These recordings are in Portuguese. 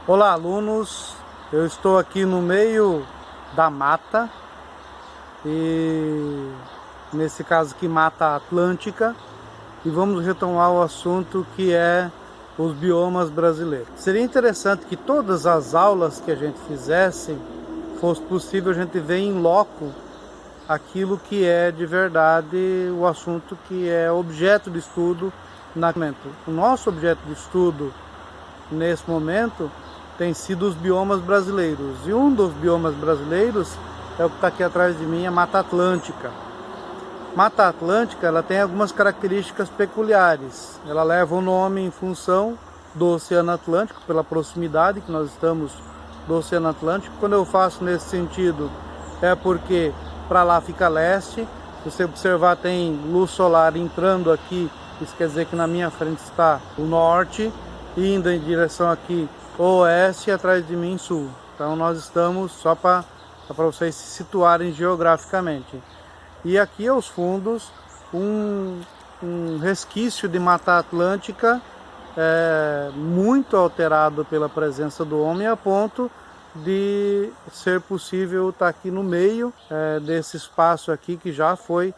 Olá, alunos. Eu estou aqui no meio da mata e nesse caso aqui Mata Atlântica, e vamos retomar o assunto que é os biomas brasileiros. Seria interessante que todas as aulas que a gente fizesse fosse possível a gente ver em loco aquilo que é de verdade o assunto que é objeto de estudo na momento. O nosso objeto de estudo nesse momento tem sido os biomas brasileiros, e um dos biomas brasileiros é o que está aqui atrás de mim, a Mata Atlântica. Mata Atlântica, ela tem algumas características peculiares. Ela leva o nome em função do Oceano Atlântico, pela proximidade que nós estamos do Oceano Atlântico. Quando eu faço nesse sentido, é porque para lá fica leste. Se você observar, tem luz solar entrando aqui, isso quer dizer que na minha frente está o norte, indo em direção aqui oeste, e atrás de mim sul. Então nós estamos, só para vocês se situarem geograficamente. E aqui aos fundos um resquício de Mata Atlântica muito alterado pela presença do homem, a ponto de ser possível estar aqui no meio desse espaço aqui que já foi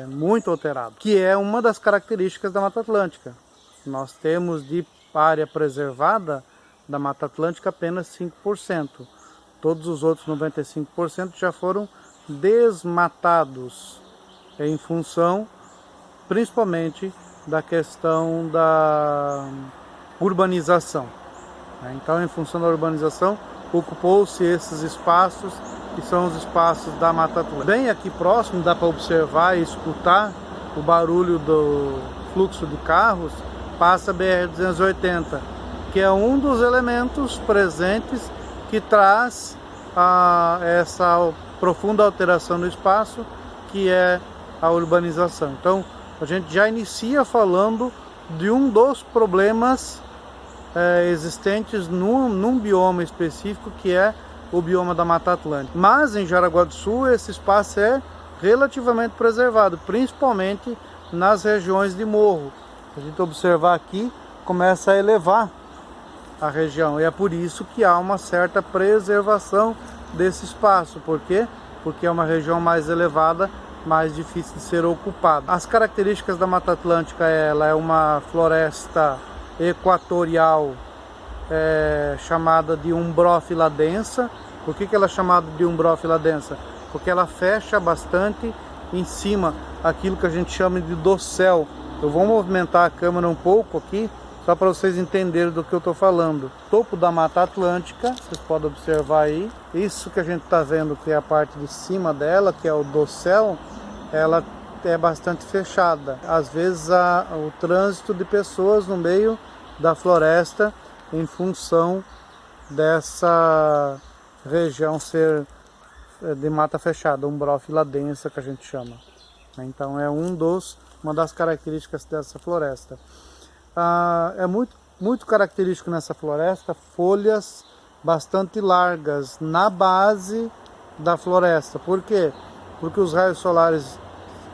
muito alterado, que é uma das características da Mata Atlântica. Nós temos de área preservada da Mata Atlântica apenas 5%. Todos os outros 95% já foram desmatados em função principalmente da questão da urbanização. Então, em função da urbanização, ocupou-se esses espaços que são os espaços da Mata Atlântica. Bem aqui próximo dá para observar e escutar o barulho do fluxo de carros. Passa a BR-280, que é um dos elementos presentes que traz essa profunda alteração no espaço, que é a urbanização. Então, a gente já inicia falando de um dos problemas existentes num bioma específico, que é o bioma da Mata Atlântica. Mas em Jaraguá do Sul esse espaço é relativamente preservado, principalmente nas regiões de morro. A gente observar aqui, começa a elevar a região, e é por isso que há uma certa preservação desse espaço. Por quê? Porque é uma região mais elevada, mais difícil de ser ocupada. As características da Mata Atlântica, ela é uma floresta equatorial chamada de umbrófila densa. Por que ela é chamada de umbrófila densa? Porque ela fecha bastante em cima aquilo que a gente chama de dossel. Eu vou movimentar a câmera um pouco aqui, só para vocês entenderem do que eu estou falando. Topo da Mata Atlântica, vocês podem observar aí, isso que a gente está vendo, que é a parte de cima dela, que é o dossel, ela é bastante fechada. Às vezes há o trânsito de pessoas no meio da floresta em função dessa região ser de mata fechada, umbrófila densa que a gente chama. Então é uma das características dessa floresta. É muito característico nessa floresta folhas bastante largas na base da floresta. Por quê? Porque os raios solares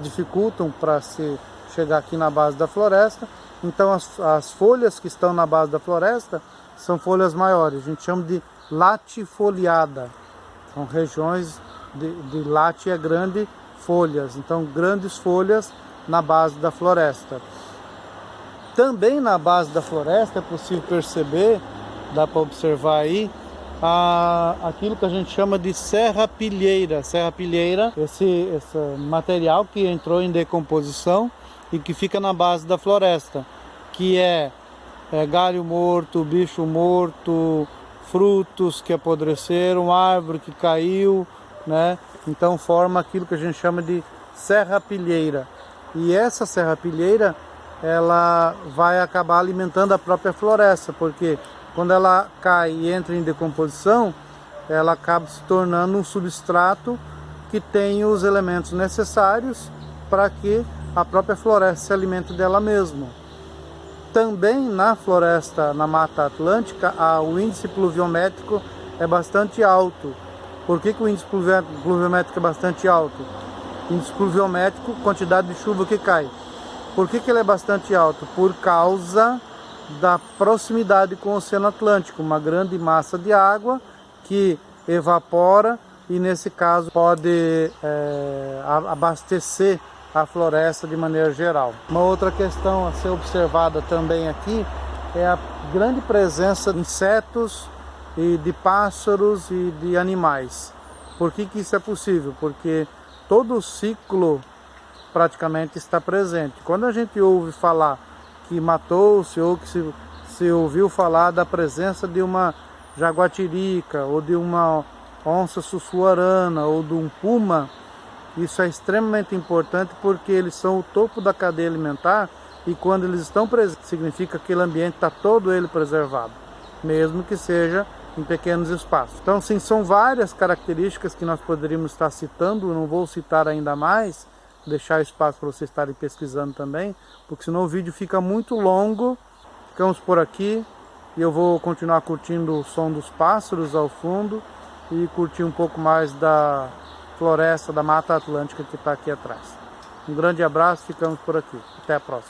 dificultam para se chegar aqui na base da floresta. Então as folhas que estão na base da floresta são folhas maiores. A gente chama de latifoliada. São regiões de late é grande folhas. Então grandes folhas na base da floresta. Também na base da floresta é possível perceber, dá para observar aí, aquilo que a gente chama de serrapilheira. Serrapilheira, esse material que entrou em decomposição e que fica na base da floresta, que é galho morto, bicho morto, frutos que apodreceram, árvore que caiu, né? Então forma aquilo que a gente chama de serrapilheira. E essa serrapilheira, ela vai acabar alimentando a própria floresta, porque quando ela cai e entra em decomposição, ela acaba se tornando um substrato que tem os elementos necessários para que a própria floresta se alimente dela mesma. Também na floresta, na Mata Atlântica, o índice pluviométrico é bastante alto. Por que o índice pluviométrico é bastante alto? Índice pluviométrico, quantidade de chuva que cai. Por que ele é bastante alto? Por causa da proximidade com o Oceano Atlântico, uma grande massa de água que evapora e nesse caso pode abastecer a floresta de maneira geral. Uma outra questão a ser observada também aqui é a grande presença de insetos e de pássaros e de animais. Por que isso é possível? Porque todo o ciclo praticamente está presente. Quando a gente ouve falar que matou-se ou que se ouviu falar da presença de uma jaguatirica ou de uma onça sussuarana ou de um puma, isso é extremamente importante porque eles são o topo da cadeia alimentar e quando eles estão presentes, significa que aquele ambiente está todo ele preservado, mesmo que seja em pequenos espaços. Então, sim, são várias características que nós poderíamos estar citando, não vou citar ainda mais, deixar espaço para vocês estarem pesquisando também, porque senão o vídeo fica muito longo. Ficamos por aqui e eu vou continuar curtindo o som dos pássaros ao fundo e curtir um pouco mais da floresta, da Mata Atlântica que está aqui atrás. Um grande abraço, ficamos por aqui. Até a próxima.